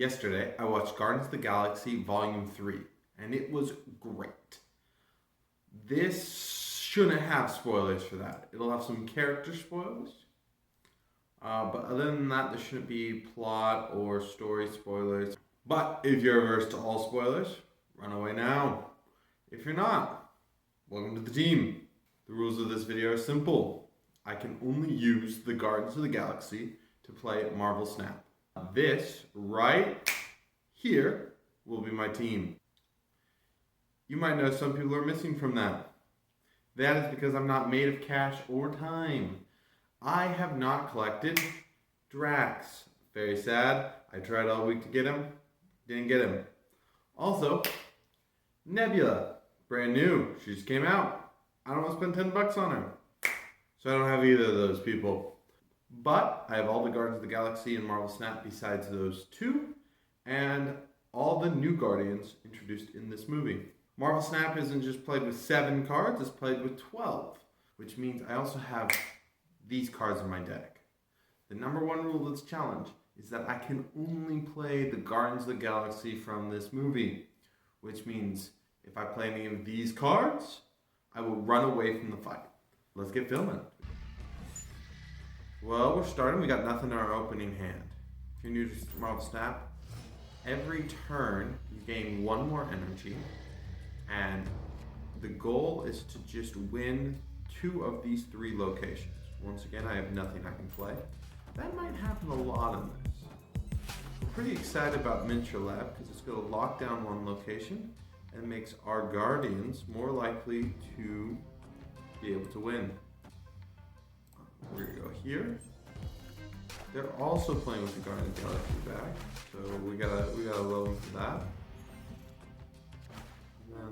Yesterday, I watched Guardians of the Galaxy Volume 3, and it was great. This shouldn't have spoilers for that. It'll have some character spoilers. But other than that, there shouldn't be plot or story spoilers. But if you're averse to all spoilers, run away now. If you're not, welcome to the team. The rules of this video are simple. I can only use the Guardians of the Galaxy to play Marvel Snap. This right here will be my team. You might know some people are missing from that. That is because I'm not made of cash or time. I have not collected Drax. Very sad. I tried all week to get him. Didn't get him. Also, Nebula. Brand new. She just came out. I don't want to spend $10 on her. So I don't have either of those people. But I have all the Guardians of the Galaxy and Marvel Snap besides those two. And all the new Guardians introduced in this movie. Marvel Snap isn't just played with 7 cards, it's played with 12. Which means I also have these cards in my deck. The number one rule of this challenge is that I can only play the Guardians of the Galaxy from this movie. Which means if I play any of these cards, I will run away from the fight. Let's get filming. Well, we're starting. We got nothing in our opening hand. If you're new to Marvel Snap, every turn you gain 1 more energy, and the goal is to just win 2 of these 3 locations. Once again, I have nothing I can play. That might happen a lot in this. I'm pretty excited about Miniature Lab because it's going to lock down 1 location and makes our Guardians more likely to be able to win. We're going to go here. They're also playing with the Guardians of the Galaxy back, so we gotta love them for that. And then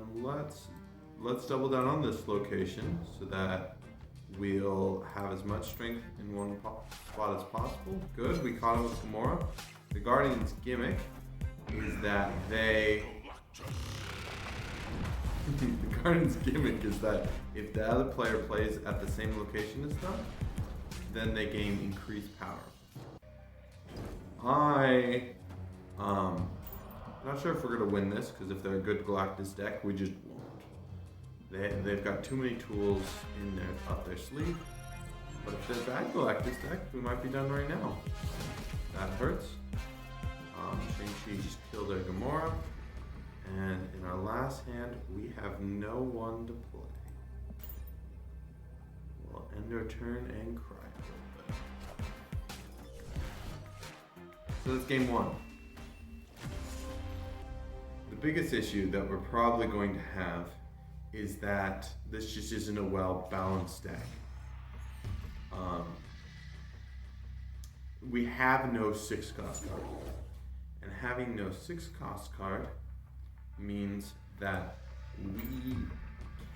let's double down on this location so that we'll have as much strength in one spot as possible. Good, we caught him with Gamora. The Guardians' gimmick is that the Guardians' gimmick is that if the other player plays at the same location as them, then they gain increased power. I'm not sure if we're gonna win this because if they're a good Galactus deck, we just won't. They've got too many tools up their sleeve. But if they're a bad Galactus deck, we might be done right now. That hurts. Shang-Chi just killed our Gamora. And in our last hand, we have no one to play. We'll end our turn and cry a little bit. So that's game 1. The biggest issue that we're probably going to have is that this just isn't a well-balanced deck. We have no 6-cost card. And having no 6-cost card means that we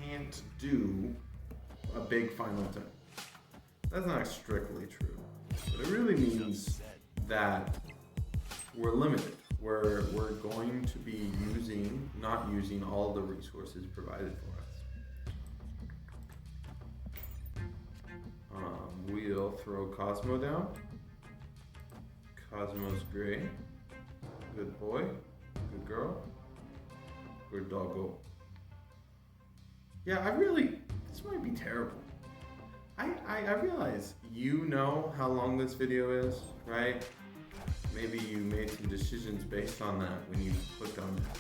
can't do a big final turn. That's not strictly true, but it really means that we're limited. We're going to be not using all the resources provided for us. We'll throw Cosmo down. Cosmo's great. Good boy. Good girl. Good doggo. Yeah, this might be terrible. I realize you know how long this video is, right? Maybe you made some decisions based on that when you clicked on that.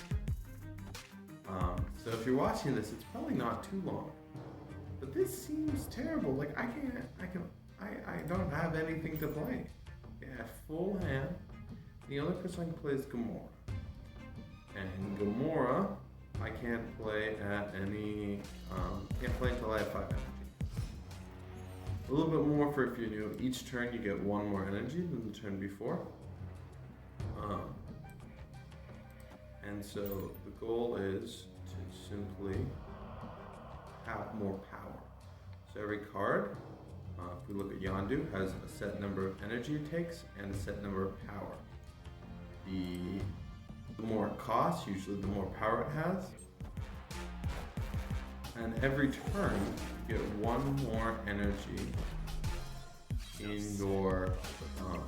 So if you're watching this, it's probably not too long. But this seems terrible. Like I don't have anything to play. Yeah, full hand. The only person I can play is Gamora. And Gamora, I can't play at any, can't play until I have 5 energy. A little bit more for if you're new. Each turn you get 1 more energy than the turn before. And so the goal is to simply have more power. So every card, if we look at Yondu, has a set number of energy it takes and a set number of power. The more it costs, usually the more power it has. And every turn, you get 1 more energy in your supply.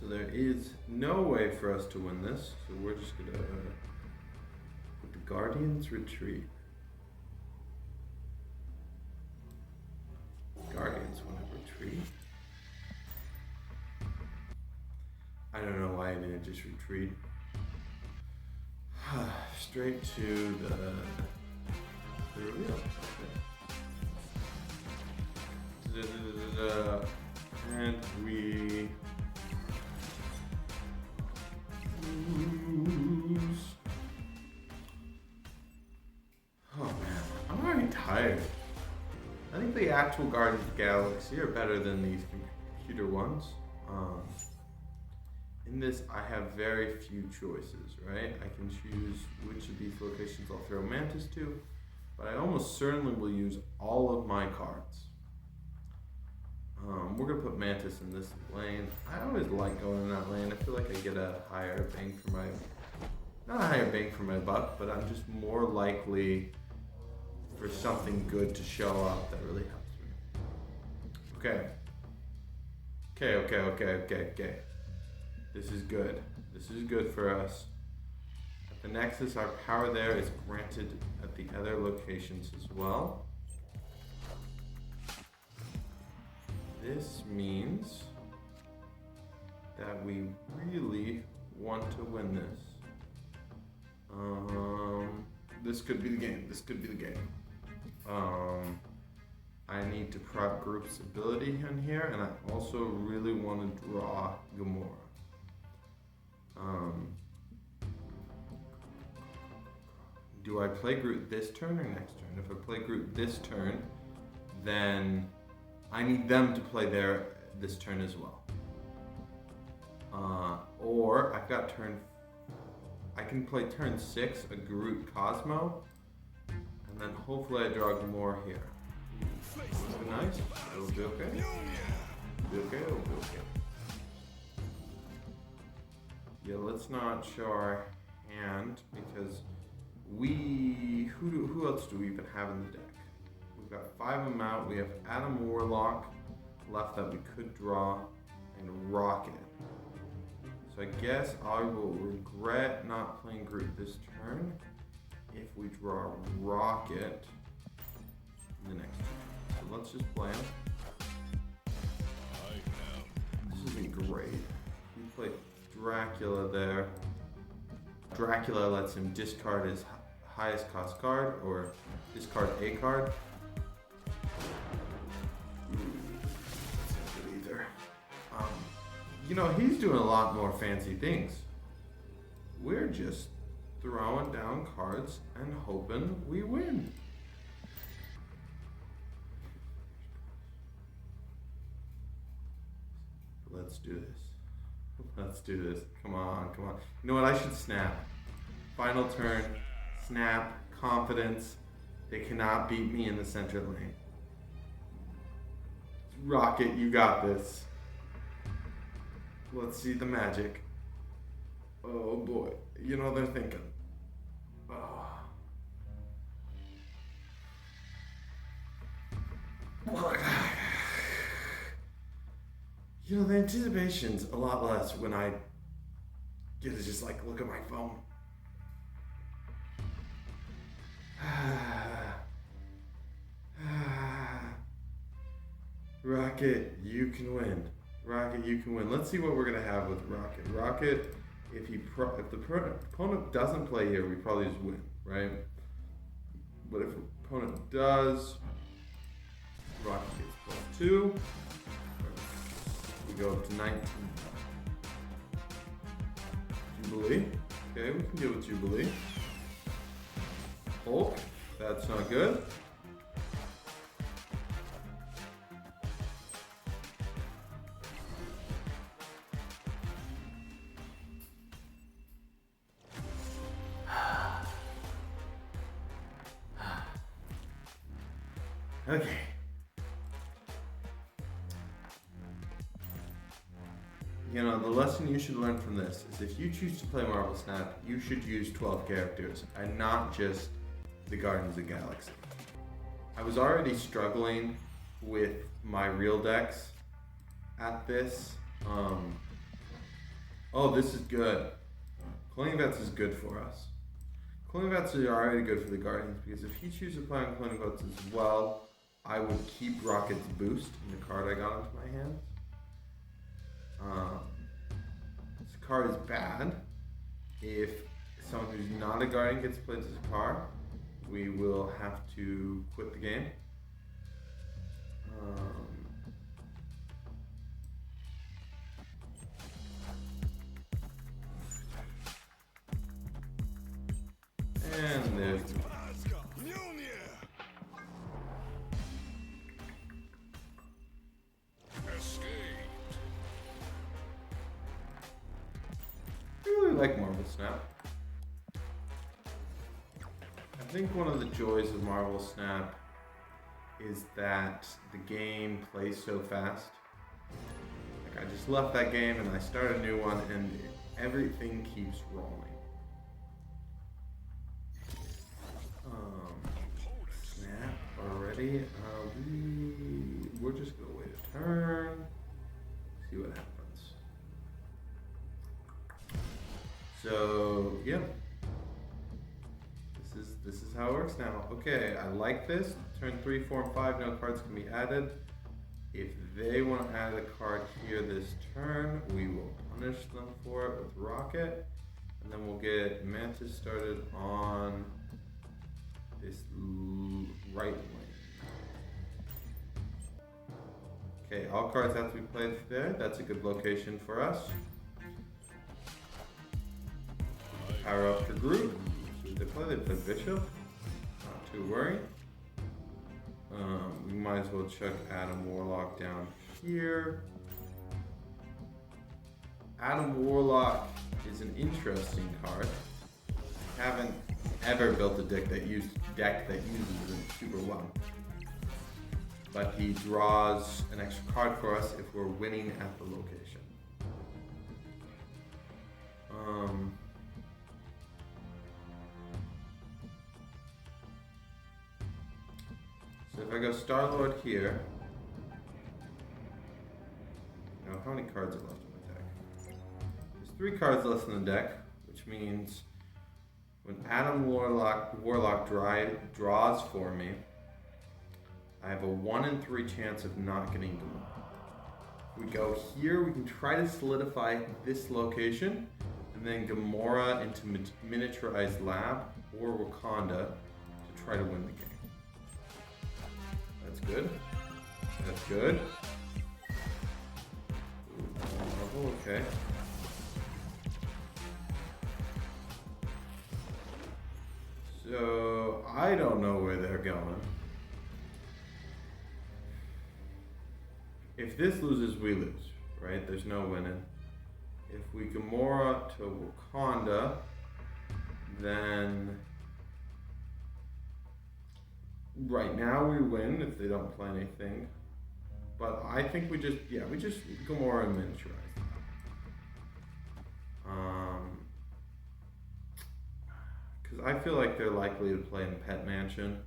So there is no way for us to win this. So we're just gonna put the Guardians retreat. Guardians want to retreat. I don't know why I didn't just retreat. Straight to the reveal. Okay. And we lose. Oh man, I'm already tired. I think the actual Guardians of the Galaxy are better than these computer ones. In this, I have very few choices, right? I can choose which of these locations I'll throw Mantis to, but I almost certainly will use all of my cards. We're gonna put Mantis in this lane. I always like going in that lane. I feel like I get a higher bang for my, not a higher bang for my buck, but I'm just more likely for something good to show up that really helps me. Okay. This is good. This is good for us. At the Nexus, our power there is granted at the other locations as well. This means that we really want to win this. This could be the game. I need to prep group's ability in here, and I also really want to draw Gamora. Do I play Groot this turn or next turn? If I play Groot this turn, then I need them to play this turn as well. Or I've got I can play turn 6, a Groot Cosmo, and then hopefully I draw Gamora here. It'll be nice. It'll be okay. It'll be okay. Yeah, let's not show our hand because who else do we even have in the deck? We've got 5 of them out. We have Adam Warlock left that we could draw, and Rocket. So I guess I will regret not playing Groot this turn if we draw Rocket in the next turn. So let's just play him. This isn't great. We play Dracula there. Dracula lets him discard his highest cost card or discard a card. That's not good either. He's doing a lot more fancy things. We're just throwing down cards and hoping we win. Let's do this. Come on. You know what? I should snap. Final turn. Snap. Confidence. They cannot beat me in the center lane. Rocket, you got this. Let's see the magic. Oh boy. They're thinking. Oh. The anticipation's a lot less when I get to just look at my phone. Rocket, you can win. Let's see what we're gonna have with Rocket. Rocket, if the opponent doesn't play here, we probably just win, right? But if the opponent does, Rocket gets +2. We go up to 19. Jubilee. Okay, we can deal with Jubilee. Hulk. That's not good. Okay. The lesson you should learn from this is if you choose to play Marvel Snap, you should use 12 characters and not just the Guardians of the Galaxy. I was already struggling with my real decks at this, Oh, this is good. Cloning Vets is good for us. Cloning Vets are already good for the Guardians because if you choose to play on Cloning Vets as well, I would keep Rocket's Boost in the card I got into my hands. This card is bad. If someone who's not a Guardian gets played as a card, we will have to quit the game. And there's I really like Marvel Snap. I think one of the joys of Marvel Snap is that the game plays so fast. Like I just left that game and I start a new one and everything keeps rolling. Snap already. We're just gonna wait a turn. See what happens. So yeah, this is how it works now. Okay, I like this. Turn 3, 4, and 5, no cards can be added. If they want to add a card here this turn, we will punish them for it with Rocket, and then we'll get Mantis started on this right lane. Okay, all cards have to be played there. That's a good location for us. Power up the group. They play Bishop. Not too worried. We might as well chuck Adam Warlock down here. Adam Warlock is an interesting card. I haven't ever built a deck that uses it super well. But he draws an extra card for us if we're winning at the location. So if I go Star-Lord here, now how many cards are left in my deck? There's 3 cards left in the deck, which means when Adam Warlock draws for me, I have a 1 in 3 chance of not getting Gamora. If we go here, we can try to solidify this location, and then Gamora into Miniaturized Lab or Wakanda to try to win the game. That's good. That's good. Ooh, okay. So I don't know where they're going. If this loses, we lose, right? There's no winning. If we Gamora to Wakanda, then right now we win if they don't play anything. But I think we just Gamora and miniaturize. Because I feel like they're likely to play in Pet Mansion.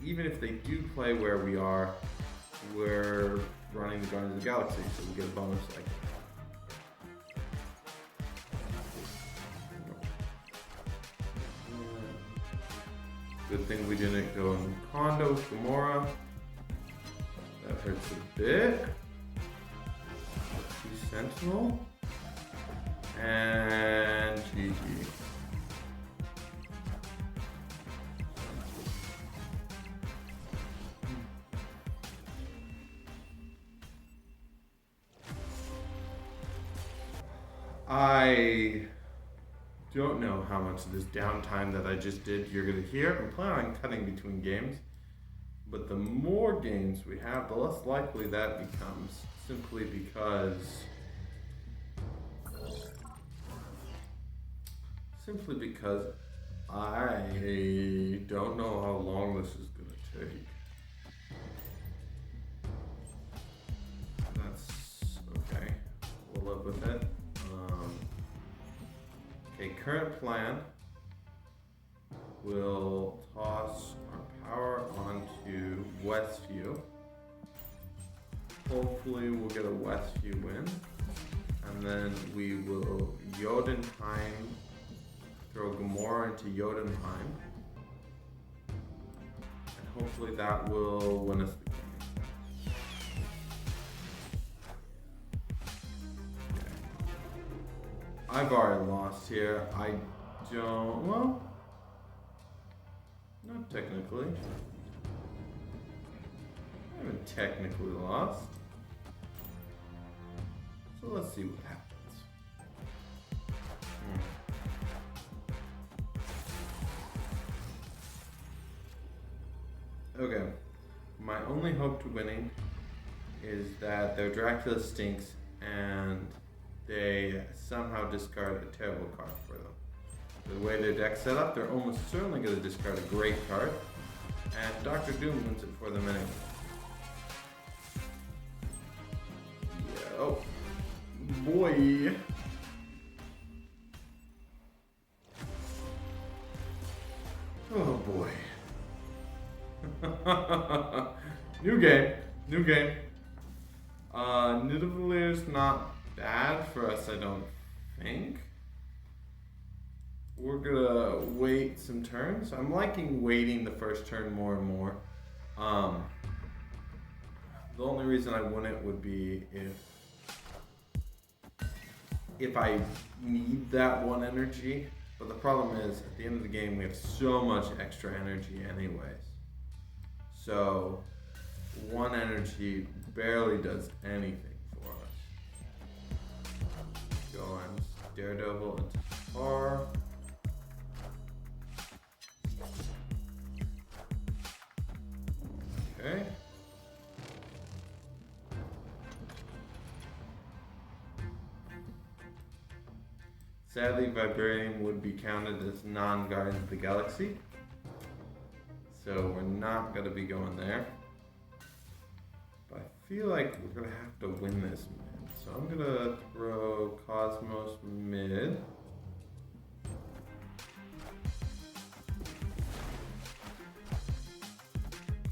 Even if they do play where we are, we're running the Guardians of the Galaxy, so we get a bonus like that. Good thing we didn't go in Kondo with Gamora. That hurts a bit. 2 Sentinel. And GG. I don't know how much of this downtime that I just did you're going to hear. I'm planning on cutting between games, but the more games we have, the less likely that becomes, simply because I don't know how long this is going to take. That's okay. We'll live with it. Okay, current plan. We'll toss our power onto Westview. Hopefully we'll get a Westview win. And then we will Jotunheim, throw Gamora into Jotunheim. And hopefully that will win us the game. Okay. I've already lost here. I don't, well, not technically. I haven't technically lost. So let's see what happens. Okay. My only hope to winning is that their Dracula stinks and they somehow discard a terrible card for them. The way their deck's set up, they're almost certainly going to discard a great card, and Dr. Doom wins it for them anyway. Yeah, oh, boy. Oh boy. New game. Nidavelir's not bad for us, I don't think. We're gonna wait some turns. I'm liking waiting the first turn more and more. The only reason I wouldn't would be if I need that one energy. But the problem is, at the end of the game, we have so much extra energy anyways. So, one energy barely does anything for us. Go on Daredevil into Tar. Okay. Sadly, Vibranium would be counted as non-Guardians of the Galaxy. So we're not going to be going there. But I feel like we're going to have to win this mid. So I'm going to throw Cosmos mid.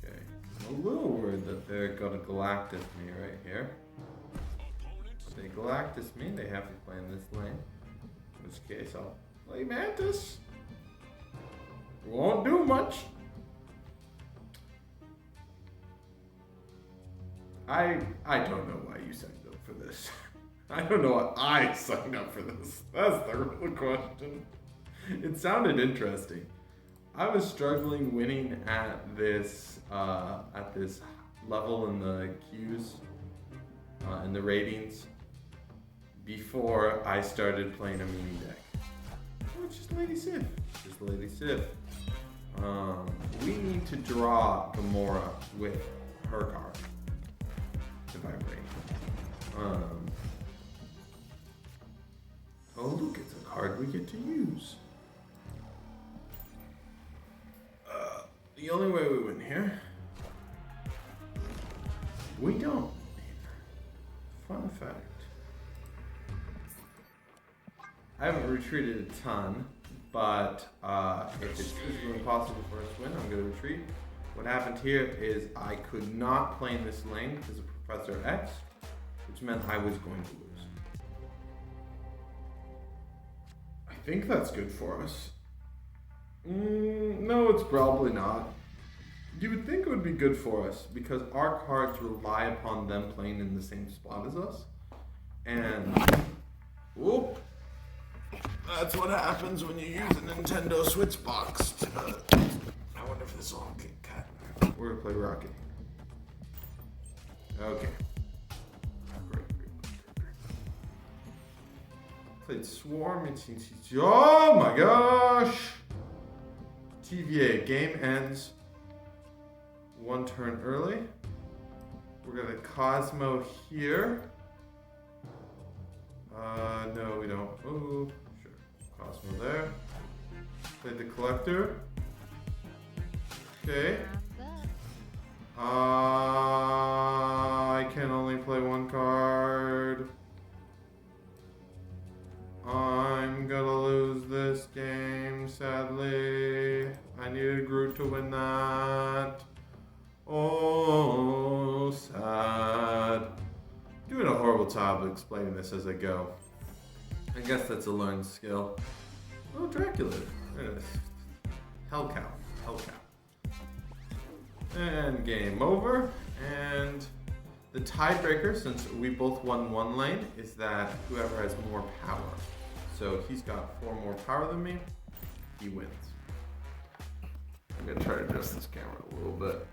Okay. I'm a little worried that they're going to Galactus me right here. If they Galactus me, they have to play in this lane. In which case, I'll play Mantis. Won't do much. I don't know why you signed up for this. I don't know why I signed up for this. That's the real question. It sounded interesting. I was struggling winning at this level in the queues, in the ratings, before I started playing a mini deck. Oh, it's just Lady Sif. Just Lady Sif. We need to draw Gamora with her card to vibrate. Oh look, it's a card we get to use. The only way we win here, we don't. Fun fact. I haven't retreated a ton, but if it's physically impossible for us to win, I'm going to retreat. What happened here is I could not play in this lane because of Professor X, which meant I was going to lose. I think that's good for us. No, it's probably not. You would think it would be good for us because our cards rely upon them playing in the same spot as us. And, whoop. That's what happens when you use a Nintendo Switch box to, I wonder if this will all get cut. We're gonna play Rocket. Okay. Great. Played Swarm and oh my gosh! TVA, game ends one turn early. We're gonna Cosmo here. No, we don't. Oh, sure. Cosmo there. Played the Collector. Okay. I can only play one card. I'm gonna lose this game, sadly. I needed Groot to win that. Oh, sad. Doing a horrible time explaining this as I go. I guess that's a learned skill. Oh, Dracula. There it is. Hell cow. Hell cow. And game over. And the tiebreaker, since we both won one lane, is that whoever has more power. So he's got 4 more power than me. He wins. I'm gonna try to adjust this camera a little bit.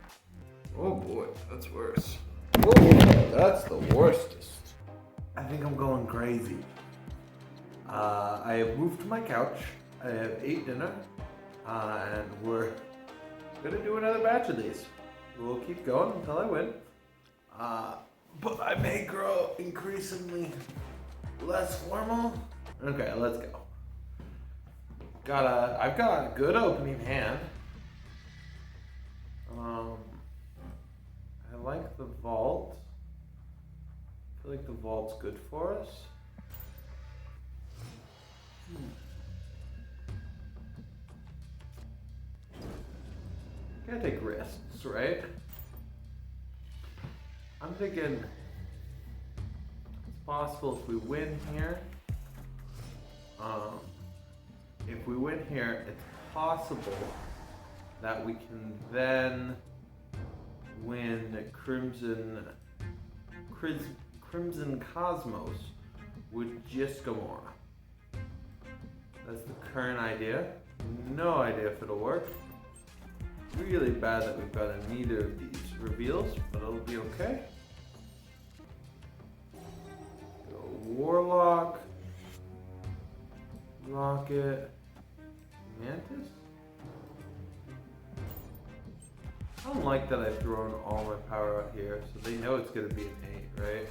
Oh boy, that's worse. Oh, that's the worstest. I think I'm going crazy. I have moved to my couch. I have ate dinner, and we're gonna do another batch of these. We'll keep going until I win. But I may grow increasingly less formal. Okay, let's go. I've got a good opening hand. I like the vault. I feel like the vault's good for us. Gotta take risks, right? I'm thinking it's possible if we win here. If we win here, it's possible that we can then win Crimson Cosmos with just Gamora. That's the current idea. No idea if it'll work. Really bad that we've got neither of these reveals, but it'll be okay. Go Warlock, Rocket, Mantis. I don't like that I've thrown all my power out here, so they know it's going to be an 8, right?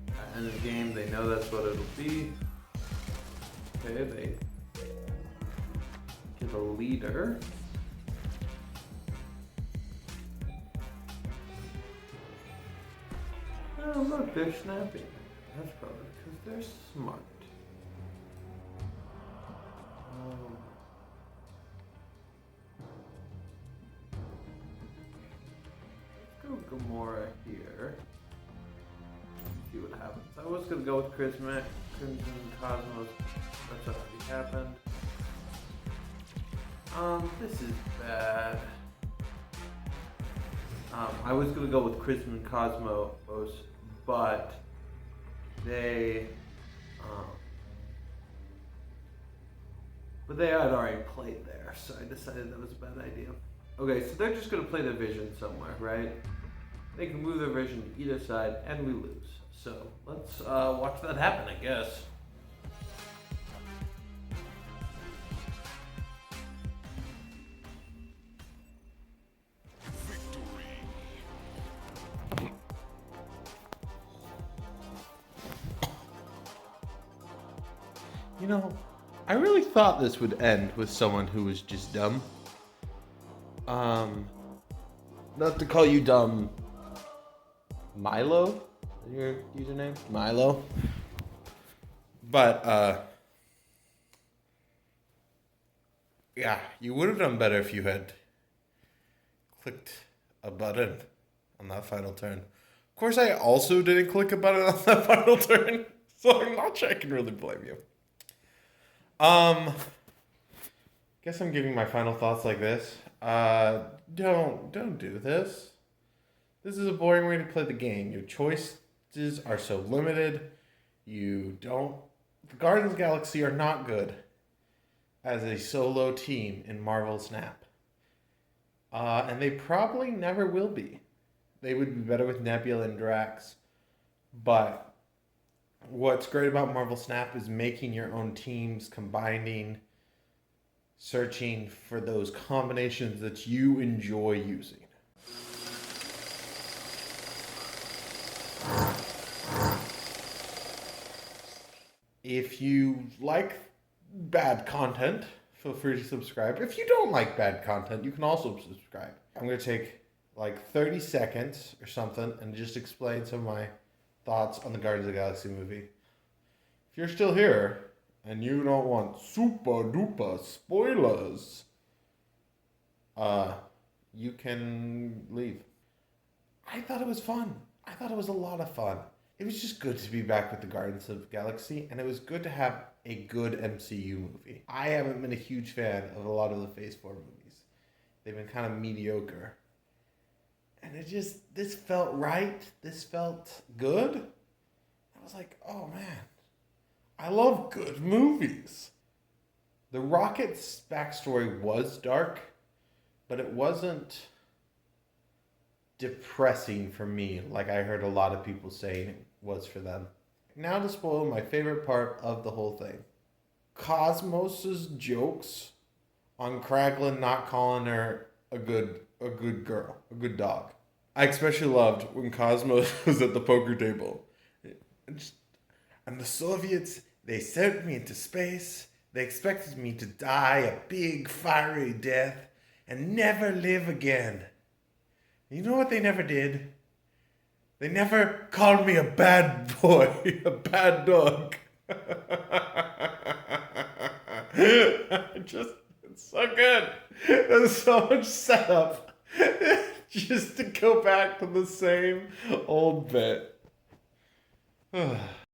At the end of the game, they know that's what it'll be. Okay, they get a leader. Oh, look, they're snapping. That's probably because they're smart. Let's go Gamora here. See what happens. I was gonna go with Crimson Cosmos. That's already happened. This is bad. I was gonna go with Crimson Cosmos, but they had already played there, so I decided that was a bad idea. Okay, so they're just gonna play their vision somewhere, right? They can move their vision to either side, and we lose. So let's watch that happen, I guess. You know, I really thought this would end with someone who was just dumb. Not to call you dumb, Milo? Is your username? Milo? But, yeah, you would have done better if you had clicked a button on that final turn. Of course, I also didn't click a button on that final turn, so I'm not sure I can really blame you. Guess I'm giving my final thoughts like this. Don't do this. This is a boring way to play the game. Your choices are so limited. The Guardians of the Galaxy are not good as a solo team in Marvel Snap. And they probably never will be. They would be better with Nebula and Drax. But what's great about Marvel Snap is making your own teams, combining, searching for those combinations that you enjoy using. If you like bad content, feel free to subscribe. If you don't like bad content, you can also subscribe. I'm going to take like 30 seconds or something and just explain some of my thoughts on the Guardians of the Galaxy movie. If you're still here and you don't want super duper spoilers, you can leave. I thought it was fun. I thought it was a lot of fun. It was just good to be back with the Guardians of the Galaxy, and it was good to have a good MCU movie. I haven't been a huge fan of a lot of the Phase 4 movies. They've been kind of mediocre. And this felt right. This felt good. I was like, oh man, I love good movies. The Rocket's backstory was dark, but it wasn't depressing for me, like I heard a lot of people saying it was for them. Now to spoil my favorite part of the whole thing. Cosmos's jokes on Kraglin not calling her a good girl, a good dog. I especially loved when Cosmos was at the poker table. And the Soviets, they sent me into space. They expected me to die a big fiery death and never live again. You know what they never did? They never called me a bad boy, a bad dog. It's so good. There's so much setup just to go back to the same old bit.